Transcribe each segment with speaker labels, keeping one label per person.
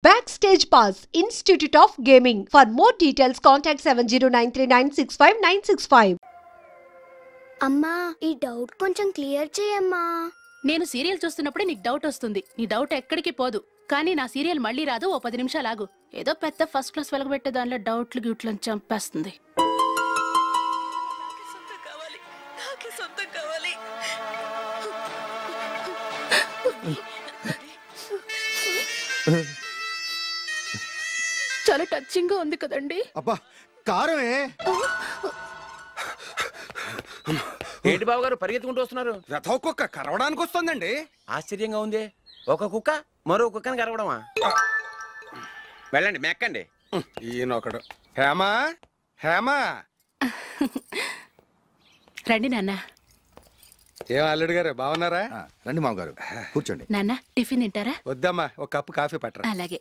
Speaker 1: Backstage Pass, Institute of Gaming. For more details, contact 7093965965.
Speaker 2: అమ్మా ఈ doubt కొంచెం clear చేయమ్మా.
Speaker 3: నేను సీరియల్ చూస్తున్నప్పుడే నీకు డౌట్ వస్తుంది. నీ డౌట్ ఎక్కడికి పోదు. కానీ నా సీరియల్ మళ్ళీ రాదు. ఓ 10 నిమిషాలు ఆగు. ఏదో పెద్ద ఫస్ట్ క్లాస్ వెలగబెట్టే దానిలో డౌట్లు గ్యూట్లను చంపేస్తుంది. చాలా టచింగ్ గా ఉంది కదండి.
Speaker 4: అబ్బా కారమే.
Speaker 5: ఏంటి బాబు గారు పరిగెత్తుకుంటూ వస్తున్నారు?
Speaker 4: రథ కుక్క కరవడానికి వస్తుందండి.
Speaker 5: ఆశ్చర్యంగా ఉంది. ఒక కుక్క మరో కుక్కని కరవడమా? వెళ్ళండి మెక్కండి.
Speaker 4: ఈయనొకడు. హేమా హేమా
Speaker 3: రండి నాన్న.
Speaker 4: ఏం అల్లుడు గారు బాగున్నారా?
Speaker 6: రండి మామగారు కూర్చోండి.
Speaker 3: నాన్న టిఫిన్ తింటారా?
Speaker 4: వద్దమ్మా ఒక కప్పు కాఫీ పట్టరా.
Speaker 3: అలాగే.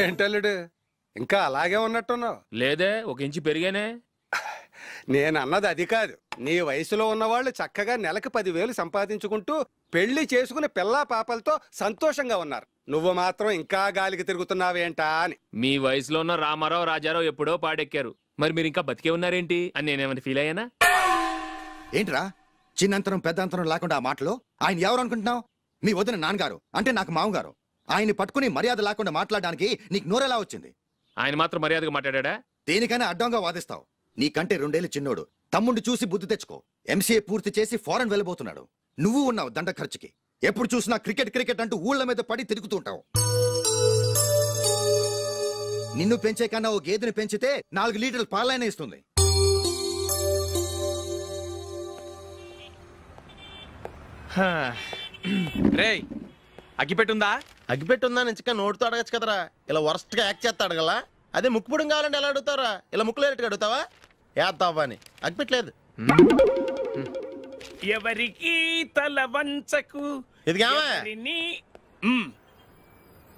Speaker 4: ఏంటల్లుడు ఇంకా అలాగే ఉన్నట్టున్నావు?
Speaker 7: లేదే, ఒక ఇంచు పెరిగానే.
Speaker 4: నేను అన్నది అది కాదు. నీ వయసులో ఉన్నవాళ్ళు చక్కగా నెలకు 10,000 సంపాదించుకుంటూ పెళ్లి చేసుకుని పిల్లా పాపలతో సంతోషంగా ఉన్నారు. నువ్వు మాత్రం ఇంకా గాలికి తిరుగుతున్నావేంటా అని.
Speaker 7: మీ వయసులో ఉన్న రామారావు రాజారావు ఎప్పుడో పాడెక్కారు. మరి మీరు ఇంకా బతికే ఉన్నారేంటి అని నేనేమైనా ఫీల్ అయ్యానా?
Speaker 6: ఏంట్రా చిన్నంతరం పెద్దంతరం లేకుండా ఆ మాటలు? ఆయన ఎవరు అనుకుంటున్నావు? మీ వదిన నాన్నగారు అంటే నాకు మామగారు. ఆయన్ని పట్టుకుని మర్యాద లేకుండా మాట్లాడడానికి నీకు నోరెలా వచ్చింది?
Speaker 7: ఆయన మాత్రం మర్యాదగా మాట్లాడా?
Speaker 6: దేనికైనా అడ్డంగా వాదిస్తావు. నీకంటే 2 ఏళ్లు చిన్నోడు. తమ్ముండి చూసి బుద్ధి తెచ్చుకో. ఎంసీఏ పూర్తి చేసి ఫారెన్ వెళ్ళబోతున్నాడు. నువ్వు ఉన్నావు దండ ఖర్చుకి. ఎప్పుడు చూసినా క్రికెట్ క్రికెట్ అంటూ ఊళ్ళ మీద పడి తిరుగుతుంటావు. నిన్ను పెంచే కన్నా ఓ గేదెని పెంచితే 4 లీటర్ల పాలైనా ఇస్తుంది.
Speaker 5: రేయ్ అగ్గిపెట్టుందా? అగ్గిపెట్టుందా నుంచి నోటితో అడగచ్చు కదరా. ఇలా వరస్ట్ గా యాక్ట్ చేస్తా అడగలా. అదే ముక్కుపుడం కావాలంటే ఎలా అడుగుతారా? ఇలా ముక్కులేటట్టు అడుగుతావా? ఏత్తావా అని. అగ్గిపెట్టలేదు.
Speaker 8: ఎవరికి తల వంచకు.
Speaker 5: ఇది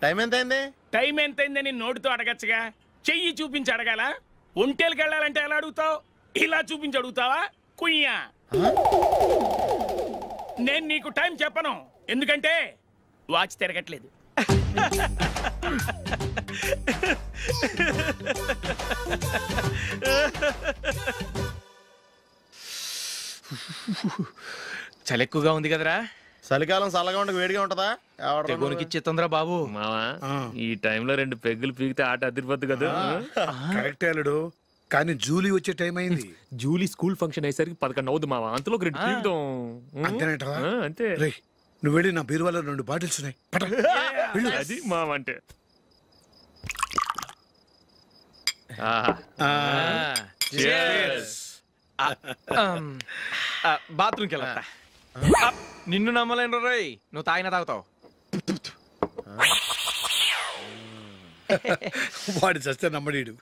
Speaker 5: టైం ఎంత అయింది?
Speaker 8: టైం ఎంతైందని నోటితో అడగచ్చుగా. చెయ్యి చూపించి అడగాల. ఒంటేలకు వెళ్ళాలంటే ఎలా అడుగుతావు? ఇలా చూపించి అడుగుతావా? కుయ్యా. నేను నీకు టైం చెప్పను, ఎందుకంటే వాచ్ తిరగట్లేదు.
Speaker 9: చలి ఎక్కువగా ఉంది కదరా.
Speaker 5: చలికాలం చల్లగా ఉండక వేడిగా ఉంటదా?
Speaker 9: తెగోనికి చిత్తంద్రా బాబు.
Speaker 7: మావా ఈ టైంలో 2 పెగ్గులు పీకితే ఆట అదిరిపోద్దు కదా.
Speaker 10: కరెక్ట్ అల్లుడు, కానీ జూలీ వచ్చే టైం అయింది.
Speaker 7: జూలీ స్కూల్ ఫంక్షన్ అయ్యేసరికి 11 అవుతుంది మావా. అంతలో 2 పీకుతాం.
Speaker 10: అంతేనేటవా?
Speaker 7: అంతే.
Speaker 10: నువ్వు వెళ్ళి నా బీరువాలో 2 బాటిల్స్ ఉన్నాయి.
Speaker 7: అది మావ అంటే.
Speaker 9: బాత్రూమ్కి వెళ్ళా. నిన్ను నమ్మలేను రోయ్, నువ్వు తాగినా తాగుతావు.
Speaker 10: వాడు చస్తే నమ్మడీడు.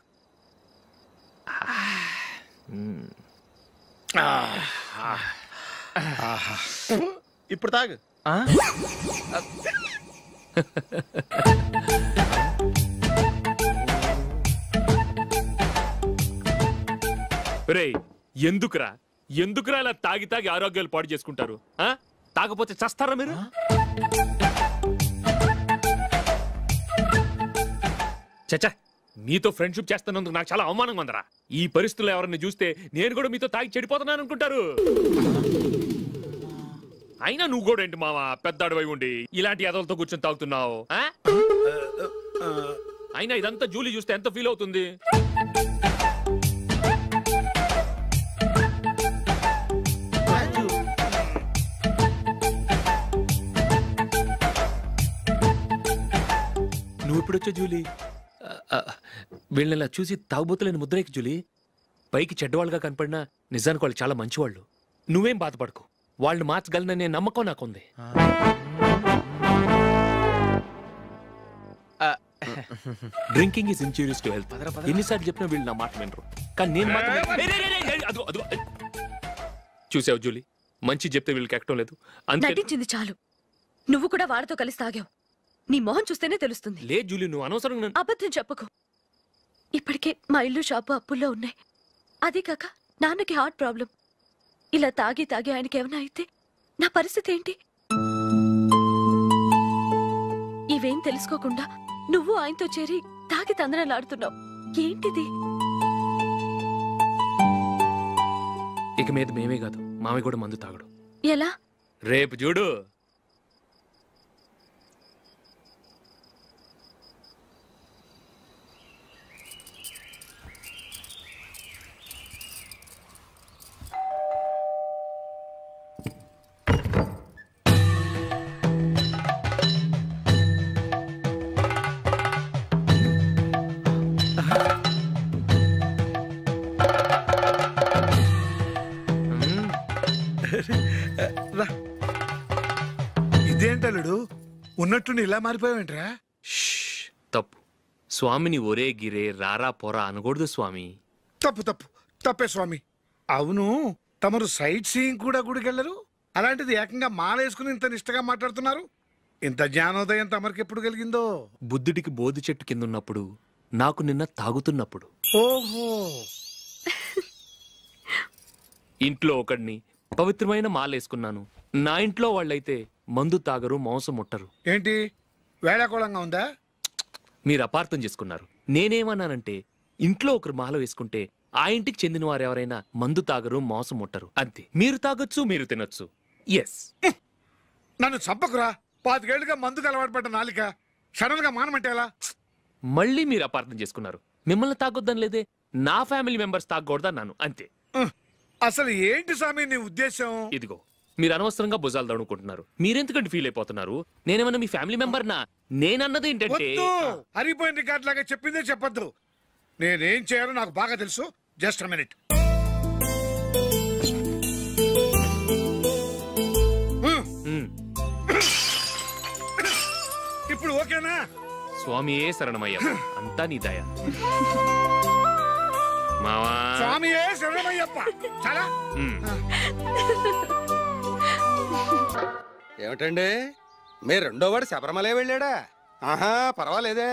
Speaker 5: ఇప్పుడు తాగు.
Speaker 7: రేయ్ ఎందుకురా ఇలా తాగి తాగి ఆరోగ్యాలు పాడు చేసుకుంటారు? తాగపోతే చస్తారా మీరు? చచ్చా, మీతో ఫ్రెండ్షిప్ చేస్తున్నందుకు నాకు చాలా అవమానంగా ఉందరా. ఈ పరిస్థితుల్లో ఎవరిని చూస్తే నేను కూడా మీతో తాగి చెడిపోతున్నాను అనుకుంటారు. అయినా నువ్వు కూడా ఏంటి మావా, పెద్ద అడవై ఉండి ఇలాంటి ఎదలతో కూర్చొని తాగుతున్నావు? అయినా ఇదంతా జూలీ చూస్తే ఎంత ఫీల్ అవుతుంది? నువ్వు ఇప్పుడు వచ్చా జూలీ? వీళ్ళని చూసి తాగుబోతులేని ముద్రేకి జూలీ. పైకి చెడ్డవాళ్ళుగా కనపడినా నిజానికి వాళ్ళు చాలా మంచివాళ్ళు. నువ్వేం బాధపడకు, వాళ్ళని మార్చగలననే నమ్మకం నాకుంది. Drinking is injurious to health. ఎన్నిసార్లు చెప్పినా వీళ్ళు నా మాట వినరు. కానీ నేను మాత్రం చూసావు జూలీ, మంచి చెప్తే వీళ్ళకి ఎక్కడం లేదు.
Speaker 11: నటించింది చాలు. నువ్వు కూడా వాడితో కలిసి తాగావు. నీ మొహం చూస్తేనే తెలుస్తుంది.
Speaker 7: లే జూలీ, నువ్వు అనవసరంగా
Speaker 11: అబద్ధం చెప్పకు. ఇప్పటికే మా ఇల్లు షాపు అప్పుల్లో ఉన్నాయి. అదే కాక నాన్నకి హార్ట్ ప్రాబ్లం. ఇలా తాగి తాగి ఆయనకి ఏమైనా అయితే నా పరిస్థితి ఏంటి? ఇవేం తెలుసుకోకుండా నువ్వు ఆయనతో చేరి తాగి తందనలాడుతున్నావు. ఏంటిది?
Speaker 7: ఇక మీద మేమే కాదు, మామి కూడా మందు తాగడు.
Speaker 11: ఎలా?
Speaker 7: రేపు చూడు.
Speaker 10: ఇదేంటలుడు ఉన్నట్టుండి ఇలా మారిపోయావేంట్రా?
Speaker 7: తప్పు స్వామిని ఒరే గిరే రారా పోరా అనకూడదు స్వామి.
Speaker 10: తప్పే స్వామి. అవును, తమరు సైట్ సీయింగ్ కూడా గుడికెళ్లరు, అలాంటిది ఏకంగా మాలేసుకుని ఇంత నిష్టగా మాట్లాడుతున్నారు. ఇంత జ్ఞానోదయం తమరికి ఎప్పుడు కలిగిందో?
Speaker 7: బుద్ధుడికి బోధి చెట్టు కింద ఉన్నప్పుడు, నాకు నిన్న తాగుతున్నప్పుడు.
Speaker 10: ఓహో.
Speaker 7: ఇంట్లో ఒకడిని పవిత్రమైన మాలేసుకున్నాను. నా ఇంట్లో వాళ్ళైతే మందు తాగరు, మాంసం ముట్టరు.
Speaker 10: ఏంటి వేళాకోళంగా ఉందా?
Speaker 7: మీరు అపార్థం చేసుకున్నారు. నేనేమన్నానంటే ఇంట్లో ఒకరు మాల వేసుకుంటే ఆ ఇంటికి చెందిన వారు ఎవరైనా మందు తాగరు, మాంసం ముట్టరు, అంతే. మీరు తాగొచ్చు, మీరు తినొచ్చు. ఎస్.
Speaker 10: నన్ను చంపకురా. 5 ఏళ్లుగా మందుకు అలవాటు పడ్డ నాలిక సడన్ గా మానమంటే ఎలా?
Speaker 7: మళ్ళీ మీరు అపార్థం చేసుకున్నారు. మిమ్మల్ని తాగొద్దని లేదే, నా ఫ్యామిలీ మెంబర్స్ తాగకూడదన్నాను, అంతే.
Speaker 10: అసలు ఏంటి స్వామి నీ ఉద్దేశం?
Speaker 7: ఇదిగో మీరు అనవసరంగా భుజాలు దడుకుంటున్నారు. మీరెందుకంటే ఫీల్ అయిపోతున్నారు? నేనేమన్నా మీ ఫ్యామిలీ మెంబర్ నా? నేనన్నది ఏంటంటే
Speaker 10: హరిపోయిన రికార్డ్ లాగా చెప్పిందే చెప్పొద్దు. నేనేం చేయాలో నాకు బాగా తెలుసు. Just minute. ఇప్పుడు ఓకేనా?
Speaker 7: స్వామియే శరణమయ్య, అంతా నీ దయ. మావా
Speaker 10: స్వామియే శరణమయ్యప్ప. చాలా
Speaker 4: ఏమిటండి మీ రెండోవాడు శబరిమలే వెళ్ళాడా? ఆహా, పర్వాలేదే.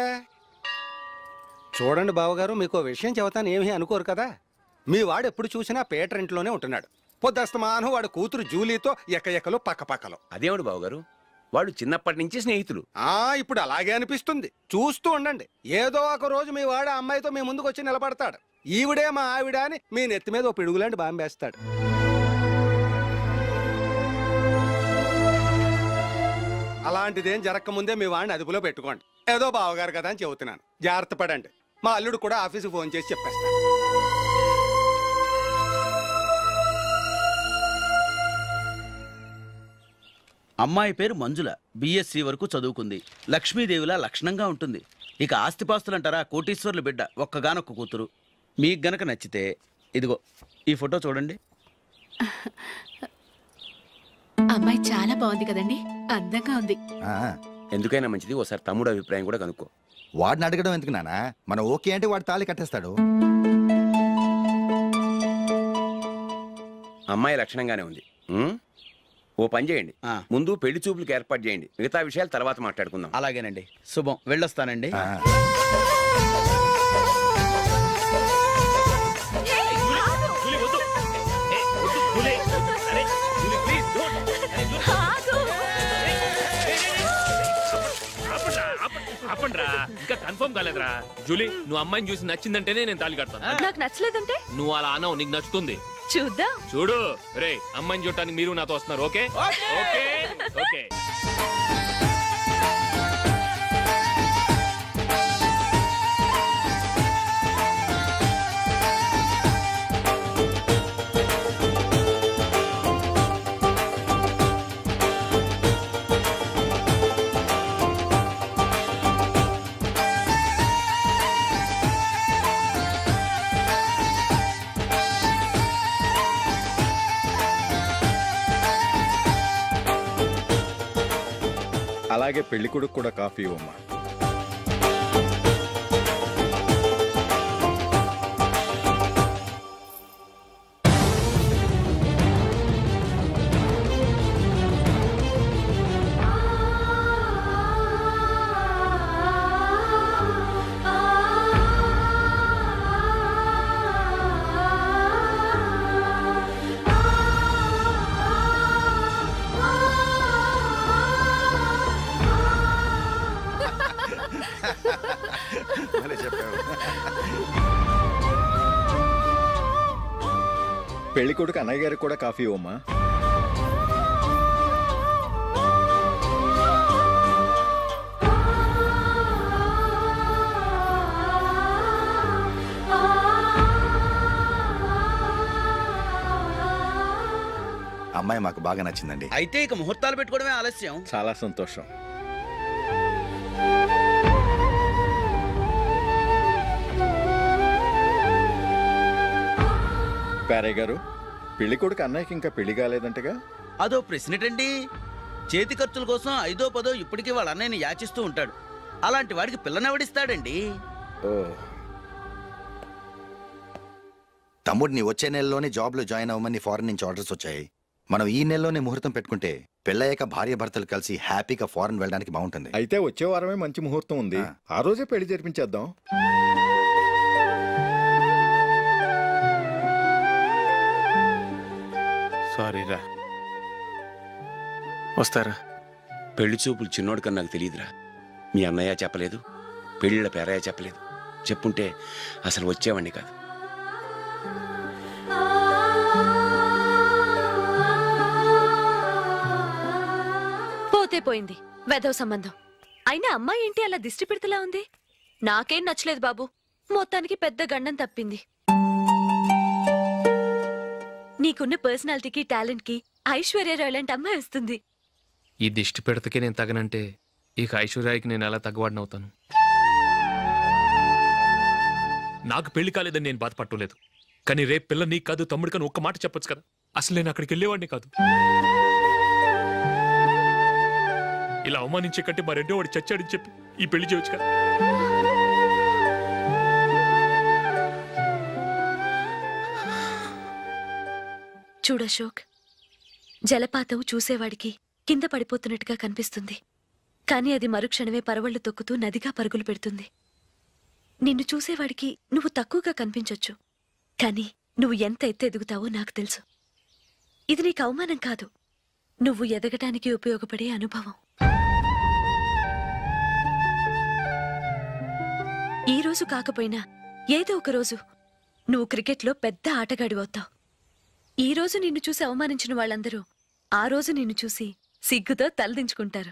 Speaker 4: చూడండి బావగారు, మీకు విషయం చెబుతాను, ఏమీ అనుకోరు కదా. మీ వాడు ఎప్పుడు చూసినా పేటర్ ఇంట్లోనే ఉంటున్నాడు. పొద్దస్తమానం వాడు కూతురు జూలీతో ఎక్కలు పక్కపక్కలో.
Speaker 12: అదేమిడు బావగారు, వాడు చిన్నప్పటి నుంచి స్నేహితులు.
Speaker 4: ఇప్పుడు అలాగే అనిపిస్తుంది. చూస్తూ ఉండండి, ఏదో ఒక రోజు మీ వాడు అమ్మాయితో మీ ముందుకు వచ్చి నిలబడతాడు. ఈవిడే మా ఆవిడ అని మీ నెత్తి మీద ఓ పిడుగులాంటి బాంబేస్తాడు. అలాంటిదేం జరగకముందే మీ వాడిని అదుపులో పెట్టుకోండి. ఏదో బావగారు కదా అని చెబుతున్నాను, జాగ్రత్త పడండి. మా అల్లుడు కూడా ఆఫీసుకు ఫోన్ చేసి చెప్పేస్తాను.
Speaker 13: అమ్మాయి పేరు మంజుల, బిఎస్సి వరకు చదువుకుంది. లక్ష్మీదేవిలా లక్షణంగా ఉంటుంది. ఇక ఆస్తిపాస్తులంటారా, కోటీశ్వర్లు బిడ్డ, ఒక్కగానొక్క కూతురు. మీకు గనక నచ్చితే ఇదిగో ఈ ఫోటో చూడండి.
Speaker 3: అమ్మాయి చాలా బాగుంది కదండి, అందంగా ఉంది.
Speaker 12: ఎందుకైనా మంచిది ఓసారి తమ్ముడు అభిప్రాయం కూడా కనుక్కో.
Speaker 6: వాడిని అడగడం ఎందుకు నానా? మనం ఓకే అంటే వాడు తాళి కట్టేస్తాడు.
Speaker 12: అమ్మాయి లక్షణంగానే ఉంది. ఓ పని చేయండి, ముందు పెళ్లి చూపులకు ఏర్పాటు చేయండి, మిగతా విషయాలు తర్వాత మాట్లాడుకుందాం.
Speaker 13: అలాగేనండి. శుభం, వెళ్ళొస్తానండి.
Speaker 7: ఇంకా కన్ఫర్మ్ కాలేదురా. జూలీ, నువ్వు అమ్మాయిని చూసి నచ్చిందంటేనే నేను తాళి కడతాను.
Speaker 11: నాకు నచ్చలేదంటే?
Speaker 7: నువ్వు అలా అనవు, నీకు నచ్చుతుంది.
Speaker 11: చూద్దాం.
Speaker 7: చూడు రే, అమ్మాయిని చూడటానికి మీరు నాతో వస్తున్నారు. Okay okay okay.
Speaker 14: అలాగే పెళ్లి కొడుకు కూడా కాఫీ ఇవ్వమ్మా. పెళ్లి కొడుకు అన్నయ్య గారికి కూడా కాఫీ ఇవ్వమ్మా.
Speaker 6: అమ్మాయి మాకు బాగా నచ్చిందండి.
Speaker 13: అయితే ఇక ముహూర్తాలు పెట్టుకోవడమే ఆలస్యం.
Speaker 14: చాలా సంతోషం. పేరయ్య గారు, పెళ్లి కొడుకు అన్నయ్యకి ఇంకా పెళ్లి కాలేదంటగా?
Speaker 13: అదో ప్రశ్నటండి. చేతి ఖర్చుల కోసం 5దో 10దో ఇప్పటికీ వాళ్ళ అన్నయ్యని యాచిస్తూ ఉంటాడు. అలాంటి వాడికి పిల్లనెవడిస్తాడండి?
Speaker 6: తమ్ముడిని వచ్చే నెలలోనే జాబ్ లో జాయిన్ అవ్వమని ఫారెన్ నుంచి ఆర్డర్స్ వచ్చాయి. మనం ఈ నెలలోనే ముహూర్తం పెట్టుకుంటే పెళ్ళయ్యాక భార్య భర్తలు కలిసి హ్యాపీగా ఫారెన్ వెళ్ళడానికి బాగుంటుంది.
Speaker 14: అయితే వచ్చే వారమే మంచి ముహూర్తం ఉంది, ఆ రోజే పెళ్లి జరిపించేద్దాం.
Speaker 12: సారీరా. వస్తారా? పెళ్లి చూపులు చిన్నోడు కన్నా నాకు తెలియదురా. మీ అన్నయ్య చెప్పలేదు, పెళ్ళిళ్ళ పేరయ్య చెప్పలేదు. చెప్పుంటే అసలు వచ్చేవాడిని కాదు.
Speaker 11: పోతే పోయింది వెధవ సంబంధం. అయినా అమ్మాయి ఏంటి అలా దిష్టి పెడతలా ఉంది? నాకేం నచ్చలేదు బాబు. మొత్తానికి పెద్ద గండం తప్పింది. నీకున్న పర్సనాలిటీకి టాలెంట్ కి ఐశ్వర్యరాయ్ లాంటి అమ్మాయి వస్తుంది.
Speaker 7: ఈ దిష్టి పెడతకే నేను తగనంటే ఇక ఐశ్వర్యాయికి నేను ఎలా తగ్గవాడినవుతాను? నాకు పెళ్లి కాలేదని నేను బాధపట్టలేదు, కానీ రేపు పిల్ల నీకు కాదు తమ్ముడు కానీ ఒక్క మాట చెప్పొచ్చు కదా. అసలు నేను అక్కడికి వెళ్ళేవాడిని కాదు. ఇలా అవమానించే కంటే మా రెండో వాడు చచ్చాడని చెప్పి ఈ పెళ్లి చేయొచ్చు కదా.
Speaker 11: చూడశోక్, జలపాతం చూసేవాడికి కింద పడిపోతున్నట్టుగా కనిపిస్తుంది, కానీ అది మరుక్షణమే పరవళ్లు తొక్కుతూ నదిగా పరుగులు పెడుతుంది. నిన్ను చూసేవాడికి నువ్వు తక్కువగా కనిపించొచ్చు, కానీ నువ్వు ఎంత ఎత్తు ఎదుగుతావో నాకు తెలుసు. ఇది నీకు అవమానం కాదు, నువ్వు ఎదగటానికి ఉపయోగపడే అనుభవం. ఈ రోజు కాకపోయినా ఏదో ఒక రోజు నువ్వు క్రికెట్లో పెద్ద ఆటగాడివవుతావు. ఈ రోజు నిన్ను చూసి అవమానించిన వాళ్ళందరూ ఆ రోజు నిన్ను చూసి సిగ్గుతో తలదించుకుంటారు.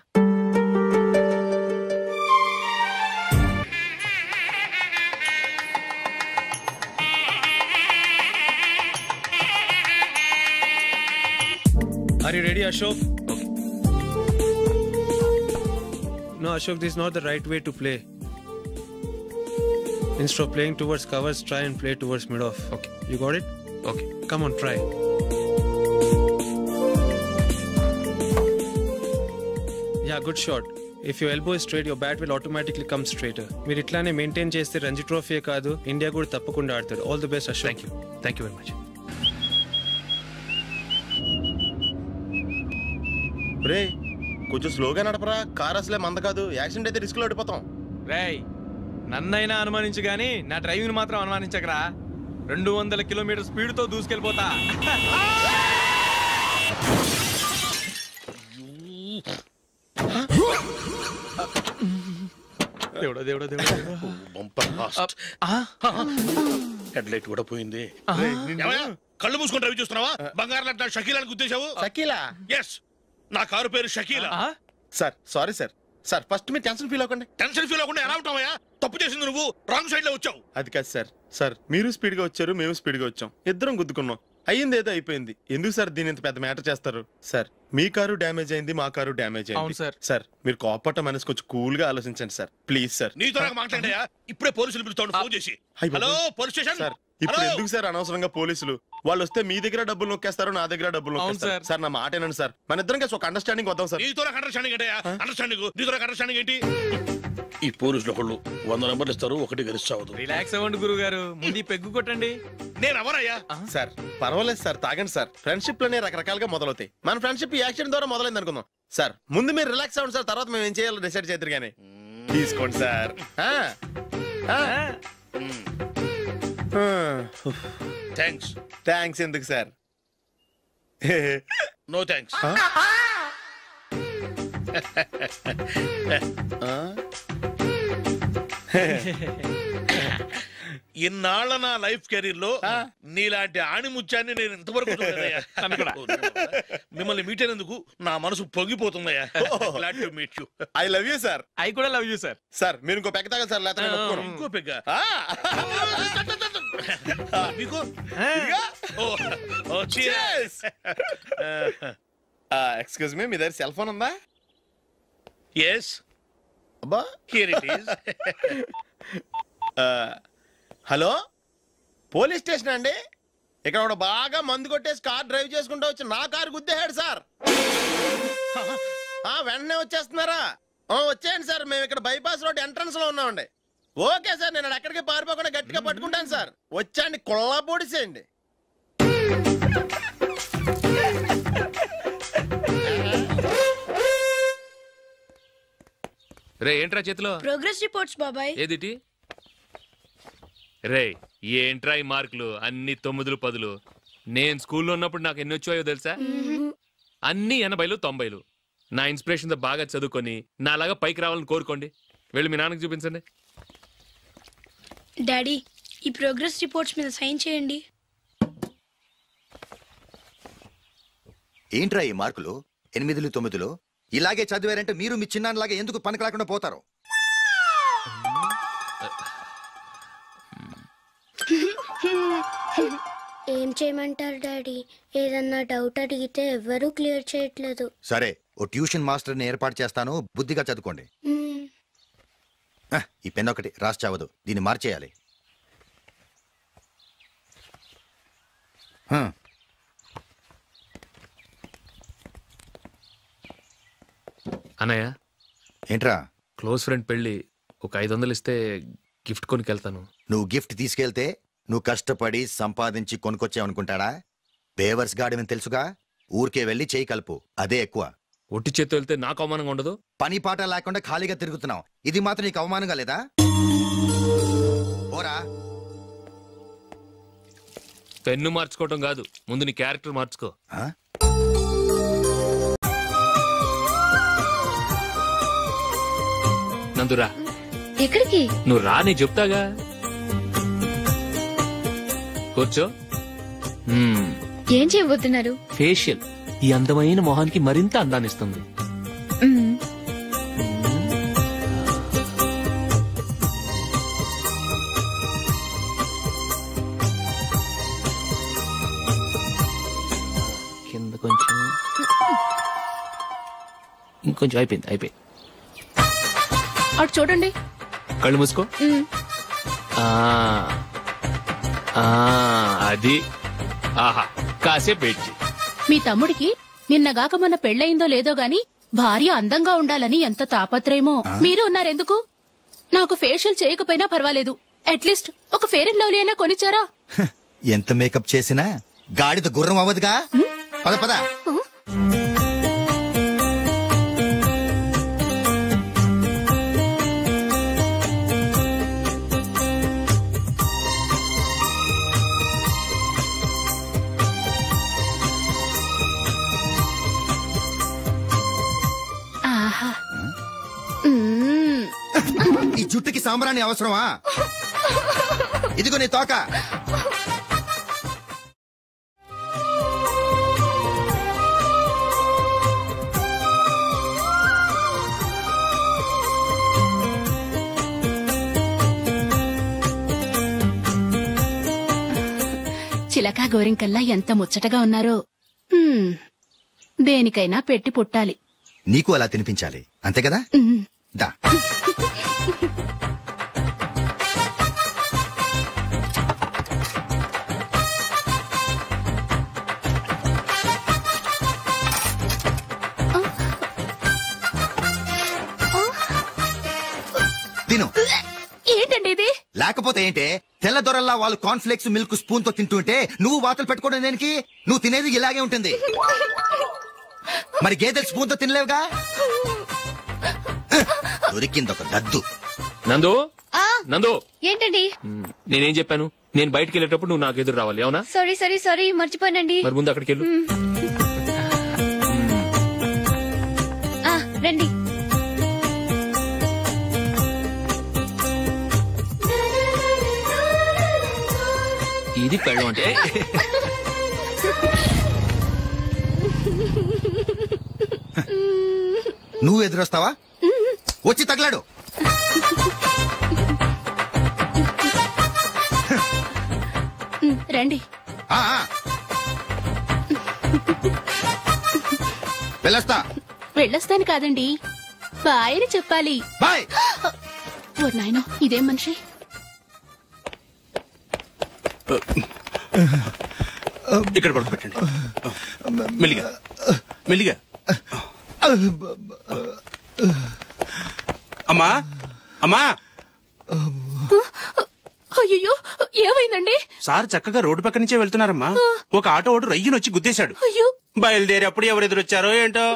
Speaker 15: Are you ready, Ashok? Okay. No, Ashok, this is not the right way to play. Instead of playing towards covers, try and play towards mid-off.
Speaker 7: Okay.
Speaker 15: You got it?
Speaker 7: Okay.
Speaker 15: Come on, try. Yeah, good shot. If your elbow is straight, your bat will automatically come straighter. మీరు ఇట్లానే maintain చేస్తే Ranji trophy కాదు, India కూడా తప్పకుండా ఆడతాడు. All the best, Ashok.
Speaker 7: Thank you very much.
Speaker 5: రే కొంచెం స్లోగా నడపరా, కార్ అసలే మంద కాదు. యాక్సిడెంట్ అయితే రిస్క్ లో ఓడిపోతాం.
Speaker 9: రేయ్, నన్నైనా అనుమానించు గానీ నా డ్రైవింగ్ మాత్రం అనుమానించకరా. 200 కిలోమీటర్ స్పీడ్ తో దూసుకెళ్ళిపోతా. దేవుడా దేవుడా దేవుడా,
Speaker 16: హెడ్ లైట్ కూడా పోయింది. కళ్ళు మూసుకొని రవి చూస్తున్నావా? బంగారం లాంటి షకీలాని గుర్తించావు?
Speaker 5: షకీలా?
Speaker 16: ఎస్, నా కారు పేరు Shakeela.
Speaker 5: Sir sorry sir. Sir first మీరు టెన్షన్ ఫీల్ అవ్వకండి.
Speaker 16: టెన్షన్ ఫీల్ అవ్వకుండా ఎలా ఉంటావయ్యా? తప్పు చేసింది నువ్వు, రాంగ్ సైడ్ లో వచ్చావు.
Speaker 5: అది కాదు సార్. సార్ మీరు స్పీడ్ గా వచ్చారు, మేము స్పీడ్ గా వచ్చాం, ఇద్దరం గుద్దుకున్నాం. అయ్యింది ఏదో అయిపోయింది. ఎందుకు సార్ దీని ఇంత పెద్ద మ్యాటర్ చేస్తారు? సార్ మీ కారు డ్యామేజ్ అయింది, మా కారు డ్యామేజ్ అయింది.
Speaker 9: అవును సార్.
Speaker 5: సార్ మీరు కోపట్ట మనసు కొంచెం కూల్ గా ఆలోచించండి సార్, ప్లీజ్ సార్.
Speaker 16: నీతో నాకు మాట్లాడాయా? ఇప్పుడే పోలీసులు పిలుస్తాను, ఫోన్ చేసి. Hello police station.
Speaker 5: సార్ ఇప్పుడు ఎందుకు సార్ అనవసరంగా పోలీసులు? వాళ్ళు వస్తే మీ దగ్గర డబ్బులు నొక్కేస్తారు, నా దగ్గర డబ్బులు నొక్కేస్తారు. సార్ నా మాట ఏనండి సార్, మన ఇద్దరం కలిసి ఒక అండర్స్టాండింగ్ వద్దాం సార్.
Speaker 16: నీతో నాకు అండర్స్టాండింగ్ ఏంటయ్యా? అండర్స్టాండింగ్ నీతో నాకు అండర్స్టాండింగ్ ఏంటి? ఈ పోలీసులు ఒకళ్ళు 100 నెంబర్లు ఇస్తారు, ఒకటి గెలుస్తావు.
Speaker 9: రిలాక్స్ అవ్వండి గురువు గారు, ముందు పెగ్గు కొట్టండి.
Speaker 16: నేను ఎవరయ్యా?
Speaker 5: సార్ పర్వాలేదు సార్, తాగండి సార్. ఫ్రెండ్షిప్ లోనే రకరకాలుగా మొదలవుతాయి. మన ఫ్రెండ్షిప్ ఈ యాక్సిడెంట్ ద్వారా మొదలైంది అనుకుందాం. సార్ ముందు మీరు రిలాక్స్ అవ్వండి సార్, తర్వాత మేము ఏం చేయాలో డిసైడ్ చేద్దరు కానీ. తీసుకోండి సార్.
Speaker 16: థ్యాంక్స్.
Speaker 5: థ్యాంక్స్ ఎందుకు సార్?
Speaker 16: No thanks. ఇన్నాళ్ళ నా లైఫ్ కెరీర్ లో నీలాంటి ఆణిముత్యాన్ని నేను ఇంతవరకు చూడలేదయ్యా. మిమ్మల్ని మీట్ అయినందుకు నా మనసు పొంగిపోతుందయ్యా. Glad to meet you.
Speaker 5: I love you sir.
Speaker 9: I కూడా లవ్ యూ సార్.
Speaker 5: సార్ మీరు ఇంకో పెగ్గ తాగండి సార్, లేకపోతే
Speaker 16: ఇంకో పెగ్గ మీకు
Speaker 5: ఎక్స్క్యూజ్ మీ, మీ దగ్గర సెల్ ఫోన్ ఉందా?
Speaker 16: ఎస్.
Speaker 5: అబ్బా,
Speaker 16: here it is.
Speaker 5: Hello, police station అండి. ఇక్కడ ఒకడు బాగా మందు కొట్టేసి కార్ డ్రైవ్ చేసుకుంటూ వచ్చి నా కారు గుద్దేశాడు సార్. వెంటనే వచ్చేస్తున్నారా? వచ్చేయండి సార్, మేము ఇక్కడ బైపాస్ రోడ్ ఎంట్రన్స్ లో ఉన్నామండి. ఓకే సార్, నేను ఎక్కడికి పారిపోకుండా గట్టిగా పట్టుకుంటాను సార్. వచ్చాండి, కుళ్ళా పొడిసేయండి.
Speaker 7: రే ఏంట్రా చేతిలో?
Speaker 2: ప్రోగ్రెస్ రిపోర్ట్స్ బాబాయ్.
Speaker 7: ఏదిటి? రే ఏంట్రా ఈ మార్కులు అన్ని 9లు 10లు? నేను స్కూల్లో ఉన్నప్పుడు నాకు ఎన్ని వచ్చాయో తెలుసా? అన్ని 80లు 90లు. నా ఇన్స్పిరేషన్ తో బాగా చదువుకొని నాలాగా పైకి రావాలని కోరుకోండి. వెళ్ళి మీ నాన్నకి చూపించండి.
Speaker 2: డాడీ, ఈ ప్రోగ్రెస్ రిపోర్ట్స్ మీద సైన్ చేయండి.
Speaker 6: ఏంట్రా ఈ మార్కులు 8లు 9లు? ఇలాగే చదివారంటే మీరు మీ చిన్నాన్నలాగా ఎందుకు పనికి రాకుండా పోతారు?
Speaker 2: ఏం చేయమంటారు డాడీ? ఏదన్నా డౌట్ అడిగితే ఎవ్వరూ క్లియర్ చేయట్లేదు.
Speaker 6: సరే, ఓ ట్యూషన్ మాస్టర్ని ఏర్పాటు చేస్తాను, బుద్ధిగా చదువుకోండి. ఈ పెన్ ఒకటి రాసి చావదు, దీన్ని మార్చేయాలి.
Speaker 7: అన్నయ్య,
Speaker 6: ఏంట్రా?
Speaker 7: క్లోజ్ ఫ్రెండ్ పెళ్ళి, ఒక 500 ఇస్తే గిఫ్ట్ కొనుకెళ్తాను.
Speaker 6: నువ్వు గిఫ్ట్ తీసుకెళ్తే నువ్వు కష్టపడి సంపాదించి కొనుక్కొచ్చావనుకుంటాడా? బేవర్స్ గాడివని తెలుసుగా. ఊరికే వెళ్ళి చేయి కలుపు, అదే ఎక్కువ.
Speaker 7: ఒట్టి చేత్తో వెళ్తే నాకు అవమానంగా ఉండదు?
Speaker 6: పని పాట లేకుండా ఖాళీగా తిరుగుతున్నావు, ఇది మాత్రం నీకు అవమానంగా లేదా? ఓరా,
Speaker 7: పెన్ను మార్చుకోవటం కాదు, ముందు నీ క్యారెక్టర్ మార్చుకో. నందురా.
Speaker 11: ఎక్కడికి?
Speaker 7: నువ్వు రా, నేను చెప్తాగా. కూర్చో.
Speaker 11: ఏం చేయబోతున్నారు?
Speaker 7: ఫేషియల్. ఈ అందమైన మొహానికి మరింత అందాన్నిస్తుంది. కింద కొంచెం, ఇంకొంచెం. అయిపోయింది.
Speaker 3: అటు చూడండి.
Speaker 7: కళ్ళు మూసుకో. అది. ఆహా, కాసేపు వెయిట్ చేయి.
Speaker 3: మీ తమ్ముడికి నిన్నగాక మొన్న పెళ్ళయిందో లేదో గాని భార్య అందంగా ఉండాలని ఎంత తాపత్రయమో. మీరు ఉన్నారెందుకు? నాకు ఫేషియల్ చేయకపోయినా పర్వాలేదు, అట్లీస్ట్ ఒక ఫెయిర్ అండ్ లవ్లీ అయినా కొనిచ్చారా?
Speaker 6: ఎంత మేకప్ చేసినా గాడిద గుర్రం అవ్వదుగా. పద పద. ఈ జుట్టుకి సాంబ్రాణి అవసరమా? ఇదిగో నీ తోక.
Speaker 3: చిలకా గోరింకల్లా ఎంత ముచ్చటగా ఉన్నారో. దేనికైనా పెట్టి పుట్టాలి.
Speaker 6: నీకు అలా తినిపించాలి, అంతే కదా? దా. తిను.
Speaker 3: ఏంటండి ఇది?
Speaker 6: లేకపోతే ఏంటే? తెల్ల దొరల్లా వాళ్ళు కాన్ఫ్లెక్స్ మిల్క్ స్పూన్ తో తింటుంటే నువ్వు వాతలు పెట్టుకోవడం దేనికి? నువ్వు తినేది ఇలాగే ఉంటుంది. మరి గేదెలు స్పూన్ తో తినలేవుగా. దొరికింది ఒక దద్దు.
Speaker 7: నందు, నందు.
Speaker 11: ఏంటండి?
Speaker 7: నేనేం చెప్పాను? నేను బయటికి వెళ్ళేటప్పుడు నువ్వు నాకు ఎదురు రావాలి, అవునా?
Speaker 11: సారీ మర్చిపోనండి.
Speaker 7: మరి ముందు అక్కడికి వెళ్ళు.
Speaker 11: రండి.
Speaker 7: ఇది పెళ్ళం అంటే.
Speaker 6: నువ్వు ఎదురొస్తావా? వచ్చి తగలాడు.
Speaker 3: రండి. వెళ్ళొస్తాను కాదండి, బాయ్ అని చెప్పాలి.
Speaker 6: బాయ్.
Speaker 3: ఓ నాయనో, ఇదేం మనిషి.
Speaker 12: ఇక్కడ పడుకోబెట్టండి. మెల్లిగా మెల్లిగా. అమ్మా అమ్మా.
Speaker 3: అయ్యో, ఏమైందండి?
Speaker 12: సార్ చక్కగా రోడ్డు పక్క నుంచే వెళ్తున్నారమ్మా. ఒక ఆటో ఓడు రయ్యను వచ్చి గుద్దేశాడు.
Speaker 3: అయ్యో.
Speaker 12: బయలుదేరి అప్పుడు ఎవరు ఎదురొచ్చారో ఏంటో.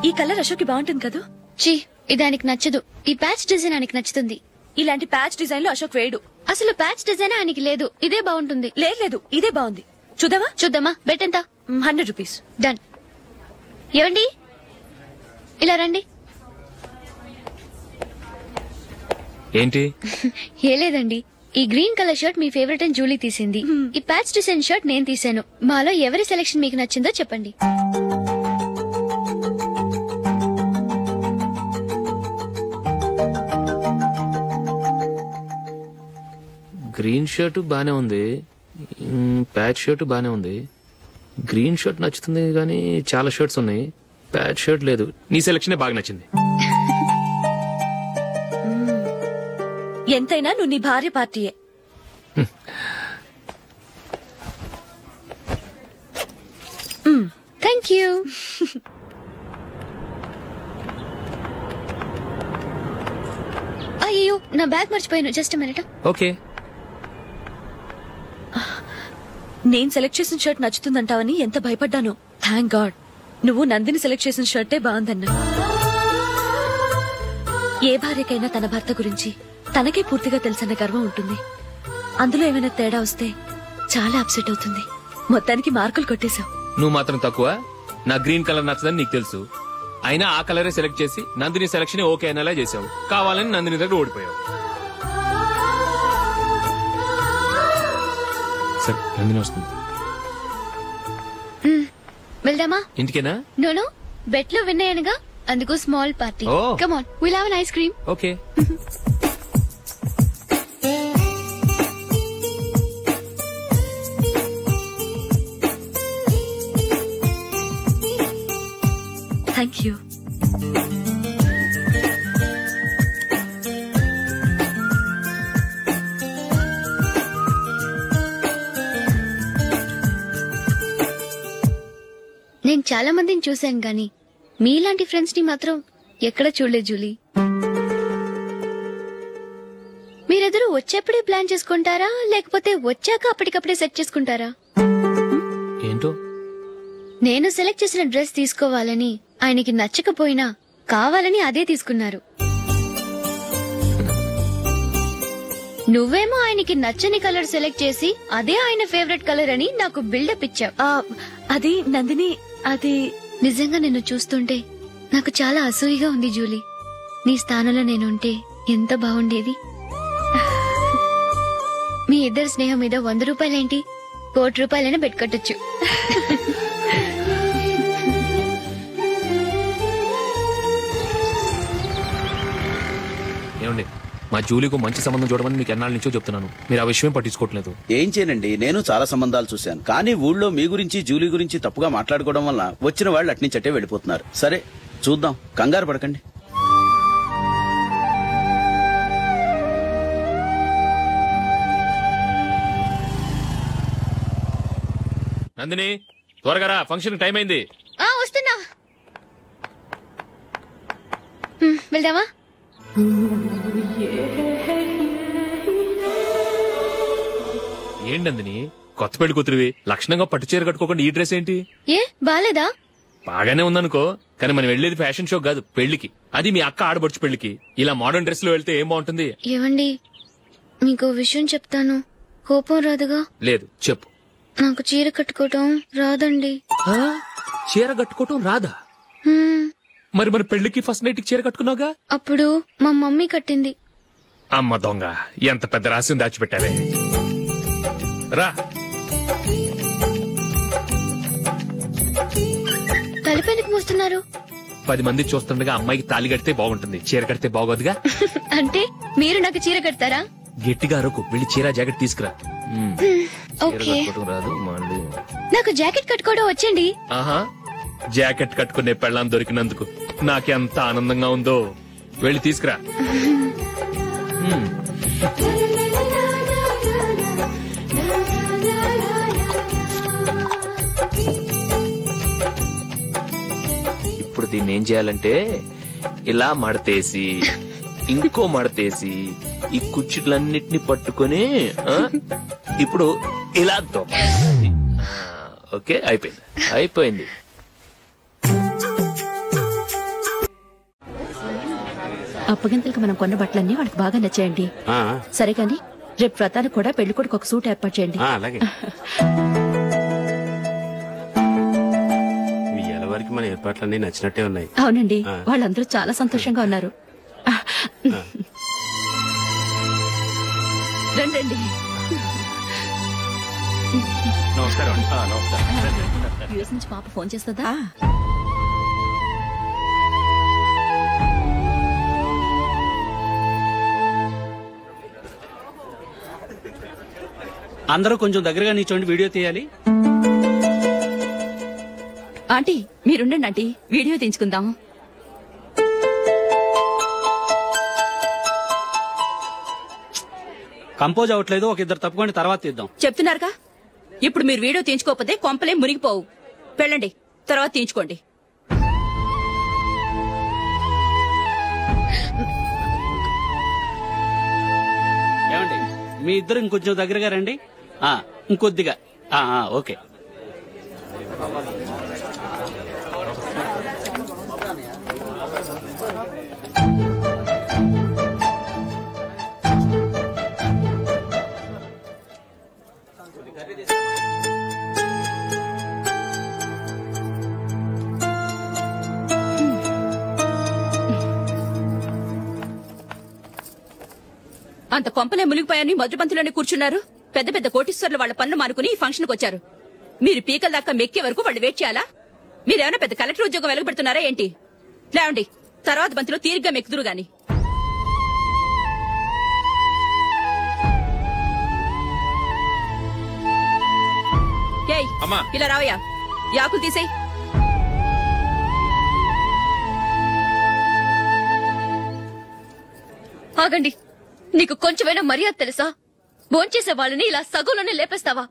Speaker 11: ఈ కలర్ అశోక్ బాగుంటుంది కదా?
Speaker 2: చీ, ఇది ఆయనకి నచ్చదు. ఈ ప్యాచ్ డిజైన్ ఆయనకి నచ్చుతుంది.
Speaker 11: ఇలాంటి ప్యాచ్ డిజైన్ లో అశోక్ వేయడు.
Speaker 2: అసలు ప్యాచ్ డిజైన్ ఆయనకి లేదు. ఇదే బాగుంటుంది.
Speaker 11: లేదు, ఇదే బాగుంది. చూద్దామా?
Speaker 2: చూద్దామా. బెట్ ఎంత?
Speaker 11: 100 రూపీస్.
Speaker 2: డన్. ఏమండి, ఇలా రండి.
Speaker 7: ఏంటి?
Speaker 2: ఏ లేదండి, ఈ గ్రీన్ కలర్ షర్ట్ మీ ఫేవరెట్ అని జూలీ తీసింది. ఈ ప్యాచ్ డిజైన్ షర్ట్ నేను తీసాను. మాలో ఎవరి సెలెక్షన్ మీకు నచ్చిందో చెప్పండి.
Speaker 7: గ్రీన్ షర్ట్ బానే ఉంది, ప్యాచ్ షర్ట్ బానే ఉంది. గ్రీన్ షర్ట్ నచ్చుతుంది కానీ చాలా షర్ట్స్ ఉన్నాయి, ప్యాచ్ షర్ట్ లేదు. నీ సెలెక్షనే బాగా నచ్చింది.
Speaker 11: ఎంతైనా నువ్వు నీ భార్య పార్టీయే.
Speaker 2: Thank you. అయ్యో, నా బ్యాగ్ మర్చిపోయాను. Just minute.
Speaker 7: ఓకే.
Speaker 11: నేను సెలెక్ట్ చేసిన షర్ట్ నచ్చుతుందంటావని ఎంత భయపడ్డాను. థ్యాంక్ గాడ్ నువ్వు నందిని సెలెక్ట్ చేసిన షర్టే బాగుందన్నా. ఏ భార్యకైనా తన భర్త గురించి తనకే పూర్తిగా తెలుసన్న గర్వం ఉంటుంది. అందులో ఏమైనా తేడా వస్తే చాలా అప్సెట్ అవుతుంది. మొత్తానికి మార్కులు కొట్టేశావు.
Speaker 7: నువ్వు మాత్రం తక్కువ. నా గ్రీన్ కలర్ నచ్చదని నీకు తెలుసు, అయినా ఆ కలరే సెలెక్ట్ చేసి నందిని సెలెక్షన్ ఓకే అనేలా చేసావు. కావాలని నందిని దగ్గర ఓడిపోయావు. సరే, నందిని వస్తుంది.
Speaker 2: వెళ్దామా?
Speaker 7: ఇంటికేనా?
Speaker 2: నో, బెట్ లో విన్ అయ్యానుగా, అందుకు small party. Come on, will have an ice cream.
Speaker 7: Okay.
Speaker 11: Thank you.
Speaker 2: నేను చాలా మందిని చూశాను గాని మీలాంటి ఫ్రెండ్స్ ని మాత్రం ఎక్కడ చూడలేదు జూలీ. మీరెదరూ వచ్చేప్పుడే ప్లాన్ చేసుకుంటారా, లేకపోతే వచ్చాక అప్పటికప్పుడే సెట్ చేసుకుంటారా?
Speaker 7: ఏంటో,
Speaker 2: నేను సెలెక్ట్ చేసిన డ్రెస్ తీసుకోవాలని ఆయనకి నచ్చకపోయినా కావాలని అదే తీసుకున్నారు. నువ్వేమో ఆయనకి నచ్చని కలర్ సెలెక్ట్ చేసి అదే ఆయన ఫేవరెట్ కలర్ అని నాకు బిల్డప్ ఇచ్చావు.
Speaker 11: అది నందిని, అది
Speaker 2: నిజంగా నిన్ను చూస్తుంటే నాకు చాలా అసూయగా ఉంది జూలీ. నీ స్థానంలో నేనుంటే ఎంత బాగుండేది. మీ ఇద్దరు స్నేహం మీద 100 రూపాయలేంటి, 1 కోటి రూపాయలైనా పెట్టుకట్టొచ్చు.
Speaker 7: ఏమండి, మా జూలీకు మంచి సంబంధం చూడమని మీకు ఎన్నాళ్ళ నుంచో చెప్తున్నాను, మీరు ఆ విషయం పట్టించుకోవట్లేదు.
Speaker 13: ఏం చేయనండి, నేను చాలా సంబంధాలు చూశాను. కానీ ఊళ్ళో మీ గురించి జూలీ గురించి తప్పుగా మాట్లాడుకోవడం వల్ల వచ్చిన వాళ్ళు అట్నుంచటే వెళ్ళిపోతున్నారు. సరే చూద్దాం, కంగారు పడకండి.
Speaker 7: నందిని, త్వరగా రా, ఫంక్షన్ టైం అయింది.
Speaker 2: వస్తున్నా. వెళ్దామా?
Speaker 7: ఏంటి నందిని, కొత్త పెళ్లి కూతురివి, లక్షణంగా పట్టు చీర కట్టుకోకుండా ఈ డ్రెస్ ఏంటి?
Speaker 2: ఏ బాలేదా?
Speaker 7: బాగానే ఉందనుకో, కానీ మనం వెళ్లేది ఫ్యాషన్ షో కాదు, పెళ్లికి. అది మీ అక్క ఆడబడుచు పెళ్లికి. ఇలా మోడర్న్ డ్రెస్ లో వెళ్తే ఏం బాగుంటుంది?
Speaker 2: ఏవండి, మీకు విషయం చెప్తాను, కోపం రాదుగా?
Speaker 7: లేదు, చెప్పు.
Speaker 2: నాకు చీర కట్టుకోవటం రాదండి.
Speaker 7: చీర కట్టుకోవటం రాదా? మరి మన పెళ్లికి ఫస్ట్ నైట్ చీర కట్టుకున్నావుగా?
Speaker 2: అప్పుడు మా మమ్మీ కట్టింది.
Speaker 7: అమ్మ దొంగ, ఎంత పెద్ద రహస్యం దాచిపెట్టావే. రా.
Speaker 2: తలపెందుకు మోస్తున్నారు?
Speaker 7: 10 మంది చూస్తుండగా అమ్మాయికి తాళి కడితే బాగుంటుంది, చీర కడితే బాగోదుగా.
Speaker 2: అంటే మీరు నాకు చీర కడతారా?
Speaker 7: గట్టిగా అరకు, వెళ్ళి చీర జాకెట్ తీసుకురా.
Speaker 2: ఓకే.
Speaker 7: రాదు మళ్ళీ.
Speaker 2: నాకు జాకెట్ కట్టుకోవడం వచ్చండి.
Speaker 7: ఆహా, జాకెట్ కట్టుకునే పెళ్ళాం దొరికినందుకు నాకెంత ఆనందంగా ఉందో. వెళ్ళి తీసుకురా. ఇప్పుడు దీన్ని ఏం చేయాలంటే ఇలా మడతేసి ఇంకో మడతేసి ఈ కుచ్చిట్లన్నిటిని పట్టుకొని ఇప్పుడు ఇలా దొక్కాలి. ఓకే, అయిపోయింది అయిపోయింది.
Speaker 3: అప్పగింతలకు మనం కొన్న బట్టలన్నీ వాళ్ళకి బాగా నచ్చాయండి. సరే కానీ రేపు వ్రతానికి కూడా పెళ్లి కొడుకు ఒక సూట్ ఏర్పాటు చేయండి.
Speaker 12: అలాగే. వరకు మన ఏర్పాట్లన్నీ నచ్చినట్టే ఉన్నాయి.
Speaker 3: అవునండి, వాళ్ళందరూ చాలా సంతోషంగా ఉన్నారు. రండి.
Speaker 12: నమస్కారం.
Speaker 3: యూఎస్ నుంచి పాప ఫోన్ చేస్తుందా?
Speaker 13: అందరూ కొంచెం దగ్గరగా నిల్చోండి, వీడియో తీయాలి.
Speaker 3: ఆంటీ మీరుండండి ఆంటీ, వీడియో తీయించుకుందాం.
Speaker 13: కంపోజ్ అవ్వట్లేదు, ఒక ఇద్దరు తప్పుకొని తర్వాత తీద్దాం.
Speaker 3: చెప్తున్నారుగా, ఇప్పుడు మీరు వీడియో తీయించుకోకపోతే కొంపలే మునిగిపోవు. వెళ్ళండి, తర్వాత తీయించుకోండి.
Speaker 13: ఏమండి, మీ ఇద్దరు ఇంకొంచెం దగ్గరగా రండి. ఇంకొద్దిగా. ఓకే.
Speaker 3: అంత కొంపలే మునిగిపోయాని మొదటి పంతిలోనే కూర్చున్నారు. పెద్ద పెద్ద కోటీశ్వర్లు వాళ్ళ పనులు మానుకుని ఈ ఫంక్షన్ కు వచ్చారు. మీరు పీకల దాకా మెక్కే వరకు వాళ్ళు వెయిట్ చేయాలా? మీరేమైనా పెద్ద కలెక్టర్ ఉద్యోగం వెలగబెడుతున్నారా ఏంటి? లేవండి, తర్వాత పంతిలో తీరిగ్గా మెక్కుదురు గాని. ఇలా రావయ్యా, యాకులు తీసేయ్.
Speaker 2: ఆగండి, నీకు కొంచెమైనా మర్యాద తెలుసా? భోంచేసే వాళ్ళని ఇలా సగంలోనే లేపేస్తావా?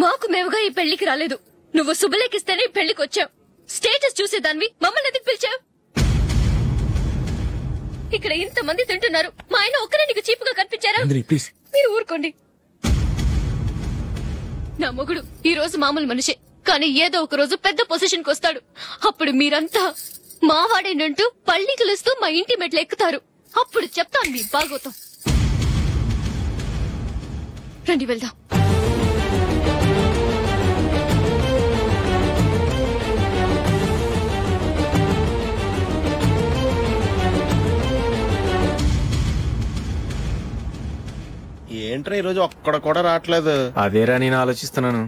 Speaker 2: మాకు మేముగా ఈ పెళ్లికి రాలేదు. నువ్వు శుభలేఖిస్తేనే ఈ పెళ్లికి వచ్చావు. స్టేటస్ చూసేదానివి మమ్మల్ని ఎందుకు పిలిచావు? ఇక్కడ ఇంతమంది తింటున్నారు, మా ఆయన ఒక్కరే నీకు చీపుగా కనిపించారా? మీరు ఊరుకోండి. నా మొగుడు ఈ రోజు మామూలు మనిషే, కానీ ఏదో ఒక రోజు పెద్ద పొజిషన్ కు వస్తాడు. అప్పుడు మీరంతా మావాడేనంటూ పళ్ళి కలుస్తూ మా ఇంటి మెట్లు ఎక్కుతారు. అప్పుడు చెప్తాను మీ బాగోతం. రండి వెళ్దాం.
Speaker 5: ఏంట్రా ఈరోజు ఒక్కడ కూడా రావట్లేదు?
Speaker 9: అదేరా నేను ఆలోచిస్తున్నాను.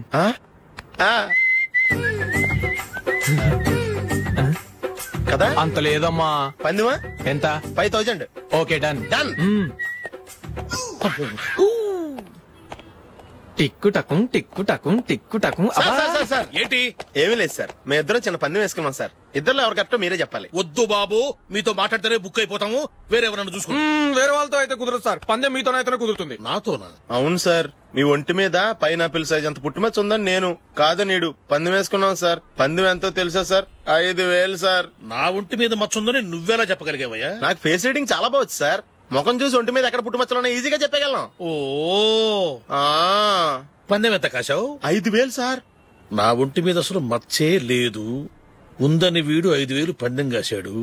Speaker 5: కదా
Speaker 9: అంత లేదమ్మా.
Speaker 5: పందిమా
Speaker 9: ఎంత?
Speaker 5: 5000.
Speaker 9: Okay, done.
Speaker 5: డన్.
Speaker 9: టిక్కు టకుం టిక్కు టకుం టిక్కు టకుం.
Speaker 5: సార్ ఏంటి? ఏమీ లేదు సార్, మేము ఇద్దరం చిన్న పందెం వేసుకున్నాం సార్. ఇద్దరు ఎవరు కరెక్టో మీరే చెప్పాలి.
Speaker 16: వద్దు బాబు, మీతో మాట్లాడితేనే బుక్ అయిపోతాము. వేరెవరన్నా చూసుకుంటాం.
Speaker 9: వేరే వాళ్ళతో అయితే కుదరదు సార్, పందెం మీతోనైతేనే కుదురుతుంది.
Speaker 16: నాతోనా?
Speaker 5: అవును సార్, మీ ఒంటి మీద పైనాపిల్ సైజ్ అంత పుట్టుమచ్చ ఉందని నేను కాదు నీడు పందెం వేసుకున్నాం సార్. పందెం ఎంతో తెలుసా సార్? 5000 సార్.
Speaker 16: నా ఒంటి మీద మచ్చ ఉందని నువ్వెలా చెప్పగలిగావయ్యా?
Speaker 5: నాకు ఫేస్ రీడింగ్ చాలా బాగుంది సార్. ముఖం చూసి ఒంటి మీద ఎక్కడ పుట్టుమచ్చలో ఈజీగా చెప్పగలం.
Speaker 16: ఓ, పందెం ఎంత కాశావు?
Speaker 5: 5000 సార్.
Speaker 16: నా ఒంటి మీద అసలు మచ్చే లేదు. ఉందని వీడు 5000 పందెం కాశాడు.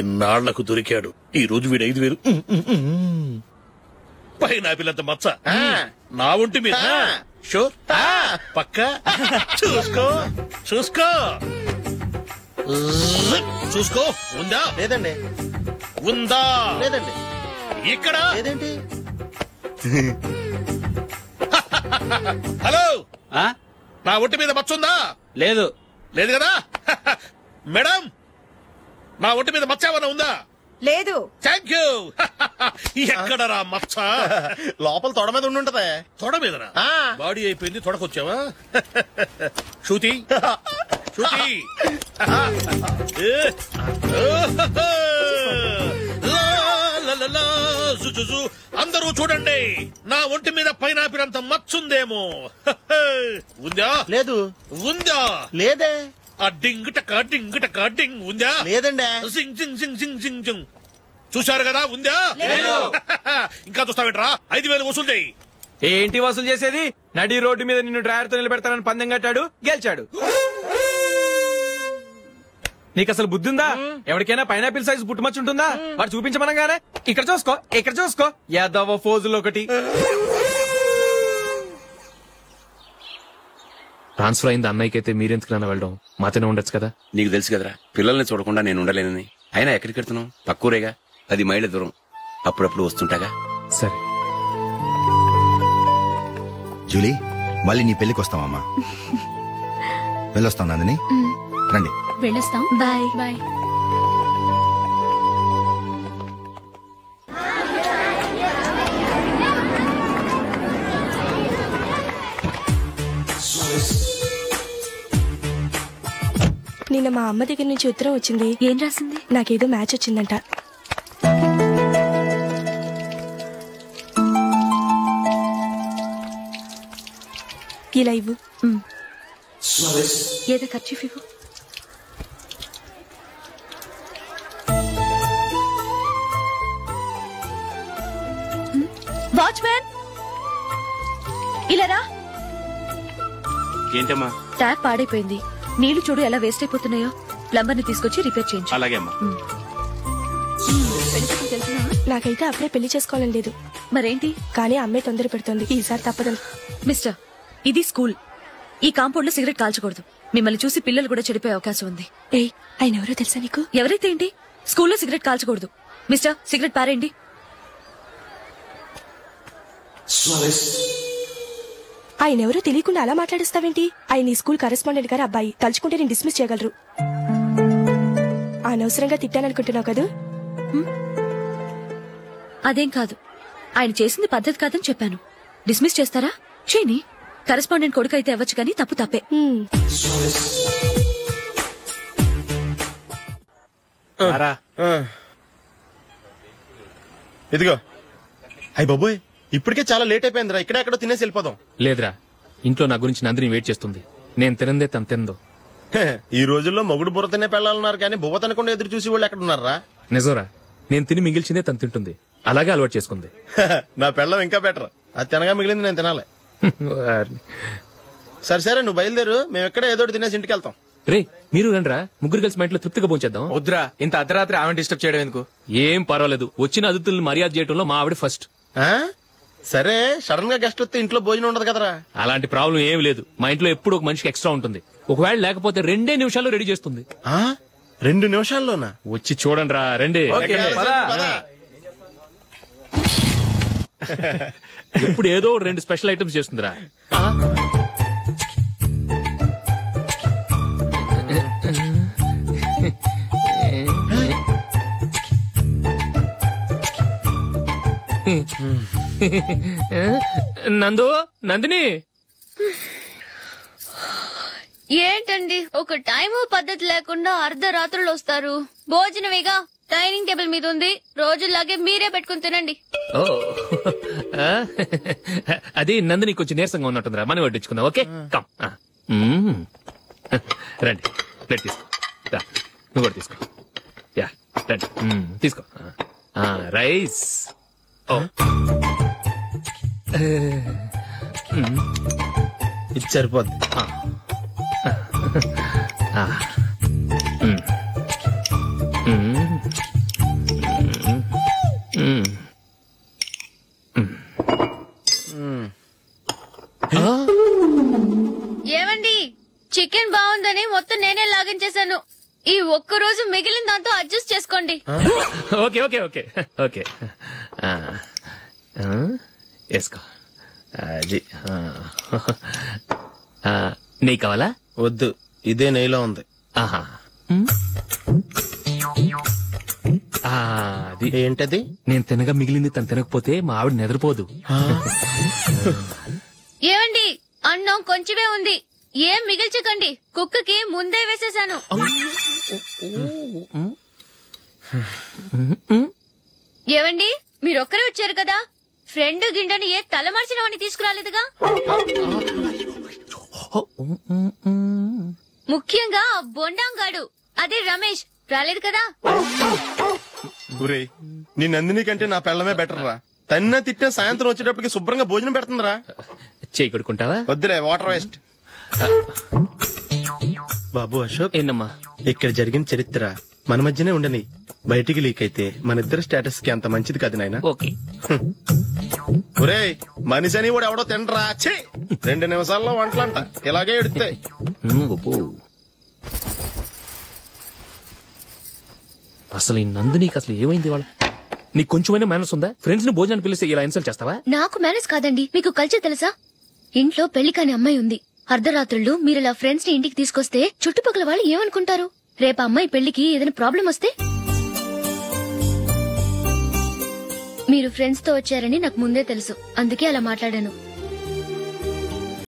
Speaker 16: ఇన్నాళ్లకు దొరికాడు. ఈ రోజు వీడు 5000 పైనాపిల్ అంత మచ్చ నా ఒంటి మీద షూర్ పక్క చూసుకో చూసుకో చూసుకో ఉందా
Speaker 5: లేదండి
Speaker 16: ఉందా
Speaker 5: లేదండి
Speaker 16: ఇక్కడ
Speaker 5: లేదేంటి
Speaker 16: హలో నా ఒంటి మీద మచ్చ ఉందా
Speaker 13: లేదు
Speaker 16: లేదు కదా మేడం నా ఒంటి మీద మచ్చ ఏమన్నా ఉందా
Speaker 17: లేదు.
Speaker 16: Thank you. ఎక్కడరా మచ్చ?
Speaker 5: లోపల తొడ మీద ఉండుంటదే.
Speaker 16: తొడ మీదనా? బాడీ అయిపోయింది, తొడకొచ్చావా? శృతి శృతి అందరూ చూడండి, నా ఒంటి మీద పైనాపిల్ అంత మచ్చుందేమో. ఉందా?
Speaker 5: లేదు.
Speaker 16: ఉందా?
Speaker 5: లేదే.
Speaker 16: ఆ డింగ్ టక డింగ్ టక డింగ్ ఉందా?
Speaker 5: లేదండి.
Speaker 16: సింగ్ సింగ్ సింగ్ సింగ్ సింగ్ సింగ్ చూశారు కదా, ఉందా? ఇంకా చూస్తావేంట్రా? 5,000 వసూలు చేయి.
Speaker 9: ఏంటి వసూలు చేసేది? నడి రోడ్డు మీద నిన్ను డ్రైవర్ తో నిలబెడతానని పందెం కట్టాడు, గెలిచాడు. నీకు అసలు బుద్ధి ఉందా? ఎవరికైనా పైనాపిల్ సైజ్ పుట్టుమచ్చు ఉంటుందా? వాడు చూపించమనగానే ఇక్కడ చూసుకో ఇక్కడ చూసుకో యాదవ ఫోజులు ఒకటి.
Speaker 7: ట్రాన్స్ఫర్ అయింది అన్నయ్యకి అయితే మీరెందుకు నన్ను వెళ్ళడం? మాతోనే ఉండొచ్చు కదా.
Speaker 12: నీకు తెలుసు కదరా, పిల్లల్ని చూడకుండా నేను ఉండలేనని. అయినా ఎక్కడికి వెళ్తున్నావు? పక్కూరేగా, 10 మైళ్ళ దూరం. అప్పుడప్పుడు వస్తుంటాగా.
Speaker 7: సరే
Speaker 6: జూలీ, మళ్ళీ నీ పెళ్లికి వస్తామమ్మా. వెళ్ళొస్తాం నందిని, రండి.
Speaker 3: వెళ్ళొస్తాం.
Speaker 11: Bye
Speaker 3: bye.
Speaker 18: నిన్న మా అమ్మ దగ్గర నుంచి ఉత్తరం వచ్చింది.
Speaker 11: ఏం రాసింది?
Speaker 18: నాకేదో మ్యాచ్ వచ్చిందంట. ఇలా ఇవ్వు.
Speaker 11: ఏదో ఖర్చు ఇవ్వు. వాచ్మ్యాన్ ఇలా రా.
Speaker 12: ఏంటమ్మా?
Speaker 11: ట్యాప్ పాడైపోయింది, నీళ్లు చూడు ఎలా వేస్ట్ అయిపోతున్నాయో. ప్లంబర్ ని తీసుకొచ్చి రిపేర్ చేయించు.
Speaker 12: అలాగే అమ్మా.
Speaker 18: నాకైతే అప్పుడే పెళ్లి చేసుకోవాలని లేదు.
Speaker 11: మరేంటి?
Speaker 18: కానీ అమ్మే తొందర పెడుతోంది. ఈసారి తప్పదని.
Speaker 11: మిస్టర్, ఇది స్కూల్. ఈ కాంపౌండ్ లో సిగరెట్ కాల్చకూడదు. మిమ్మల్ని చూసి పిల్లలు కూడా చెడిపోయే అవకాశం ఉంది.
Speaker 18: ఏయ్, ఆయన ఎవరో తెలుసా నీకు?
Speaker 11: ఎవరైతే ఏంటి, స్కూల్లో సిగరెట్ కాల్చకూడదు. మిస్టర్, సిగరెట్ పారేయండి.
Speaker 18: ఆయన ఎవరో తెలియకుండా అలా మాట్లాడిస్తావేంటి? ఆయన ఈ స్కూల్ కరెస్పాండెంట్ గారు అబ్బాయి. తలుచుకుంటే నేను డిస్మిస్ చేయగలరు. అనవసరంగా తిట్టాననుకుంటున్నావు కదా?
Speaker 11: అదేం కాదు, ఆయన చేసింది పద్ధతి కాదని చెప్పాను. డిస్మిస్ చేస్తారా? చేయని. కరెస్పాండెంట్ కొడుకు అయితే అవ్వచ్చు, కానీ తప్పు తప్పే.
Speaker 5: ఇదిగో. అయ్య బాబోయ్, ఇప్పటికే చాలా లేట్ అయిపోయిందిరా. ఇక్కడ ఎక్కడో తినేసి వెళ్ళిపోదాం.
Speaker 7: లేదురా, ఇంట్లో నా గురించి నందిని వెయిట్ చేస్తుంది. నేను తినందే తను తిందో.
Speaker 5: ఈ రోజుల్లో మొగుడు బుర్ర తినే పెళ్ళాలన్నారు, కానీ బువ్వ తినకుండా ఎదురు చూసి వాళ్ళు ఎక్కడ ఉన్నారా?
Speaker 7: నిజంరా, నేను తిని మిగిల్చిందే తను తింటుంది. అలాగే అలవాటు చేసుకుంది.
Speaker 5: నా పెళ్ళం ఇంకా బెటర్. అది తినగా మిగిలింది నేను తినాలి. సరే సరే, నువ్వు బయలుదేరు. మేము ఎక్కడ ఏదో తినేసి ఇంటికి వెళ్తాం.
Speaker 7: రే, మీరు రండిరా, ముగ్గురు కలిసి మా ఇంట్లో తృప్తిగా పోంచేద్దాం.
Speaker 9: వద్దురా, ఇంత అర్ధరాత్రి ఆమె డిస్టర్బ్ చేయడం ఎందుకు?
Speaker 7: ఏం పర్వాలేదు, వచ్చిన అతిథులను మర్యాద చేయడంలో మా ఆవిడ ఫస్ట్.
Speaker 5: సరే, సడన్ గా గెస్ట్ వస్తే ఇంట్లో భోజనం ఉండదు కదరా?
Speaker 7: అలాంటి ప్రాబ్లం ఏం లేదు. మా ఇంట్లో ఎప్పుడు ఒక మనిషికి ఎక్స్ట్రా ఉంటుంది. ఒకవేళ లేకపోతే 2 నిమిషాల్లో రెడీ చేస్తుంది.
Speaker 5: 2 నిమిషాల్లోనా?
Speaker 7: వచ్చి చూడండి రా, రండి. ఇప్పుడు ఏదో 2 స్పెషల్ ఐటమ్స్ చేస్తుందిరా. నందు, నందిని.
Speaker 2: ఏంటండి ఒక టైము పద్ధతి లేకుండా అర్ధరాత్రులు వస్తారు? భోజనమేగా, డైనింగ్ టేబుల్ మీద ఉంది. రోజుల్లాగే మీరే పెట్టుకుని తినండి.
Speaker 7: అది నందిని కొంచెం నీరసంగా ఉన్నట్టుందిరా, మనం వడ్డించుకుందాం. Okay, come. రండి, ప్లేట్ తీసుకో. నువ్వు కూడా తీసుకో. యా, రండి, తీసుకో. రైస్.
Speaker 5: ఇది సరిపోద్ది.
Speaker 2: మొత్తం నేనే లాగిన్ చేశాను. ఈ ఒక్క రోజు మిగిలిన దాంతో అడ్జస్ట్ చేసుకోండి.
Speaker 7: ఓకే ఓకే ఓకే ఓకే వేసుకో. అది నెయ్యి కావాలా?
Speaker 5: వద్దు, ఇదే నెయ్యిలో ఉంది.
Speaker 7: ఆహా, అది
Speaker 5: ఏంటది?
Speaker 7: నేను తినగా మిగిలింది తను తినకపోతే మా ఆవిడ నిద్రపోదు.
Speaker 2: ఏమండి, అన్నం కొంచెమే ఉంది, ఏం మిగిల్చకండి. కుక్కకి ముందే వేసేసాను. ఏవండి, మీరొక్కరే వచ్చారు కదా, ఫ్రెండ్ గిండని ఏ తలమార్చిన వాడిని తీసుకురాలేదుగా. ముఖ్యంగా బొండాంగాడు, అదే రమేష్ రాలేదు కదా.
Speaker 5: గురేయ్, నీ నందిని కంటే నా పెళ్ళమే బెటర్ రా. తన్న తిట్టిన సాయంత్రం వచ్చేటప్పటికి శుభ్రంగా భోజనం పెడుతుందిరా.
Speaker 7: చేయి కొడుకుంటావా?
Speaker 5: వద్దులే, వాటర్ వేస్ట్. బాబు అశోక్,
Speaker 7: ఏంటమ్మా
Speaker 5: ఇక్కడ జరిగిన చరిత్ర మన మధ్యనే ఉండని, బయటికి లీక్ అయితే మన ఇద్దరు స్టేటస్ కి అంత మంచిది కాదు నాయన.
Speaker 7: ఓకే.
Speaker 5: ఒరేయ్, మనిషి అని కూడా ఎవడో తినరా. 2 నిమిషాల్లో వంటలంట ఇలాగే ఎడుతాయి.
Speaker 7: అసలు ఈ నందినికి అసలు ఏమైంది? వాళ్ళ నీకు కొంచెమైనా మేనస్ ఉందా? ఫ్రెండ్స్ ని భోజనాన్ని పిలిస్తే ఇలా ఇన్సల్ట్ చేస్తావా?
Speaker 2: నాకు మేనేజ్ కాదండి, మీకు కల్చర్ తెలుసా? ఇంట్లో పెళ్లి కాని అమ్మాయి ఉంది. అర్ధరాత్రుళ్ళు మీరు ఇలా ఫ్రెండ్స్ ని ఇంటికి తీసుకొస్తే చుట్టుపక్కల వాళ్ళు ఏమనుకుంటారు? రేపు అమ్మాయి పెళ్లికి ఏదైనా ప్రాబ్లం వస్తే? మీరు ఫ్రెండ్స్ తో వచ్చారని నాకు ముందే తెలుసు, అందుకే అలా మాట్లాడాను.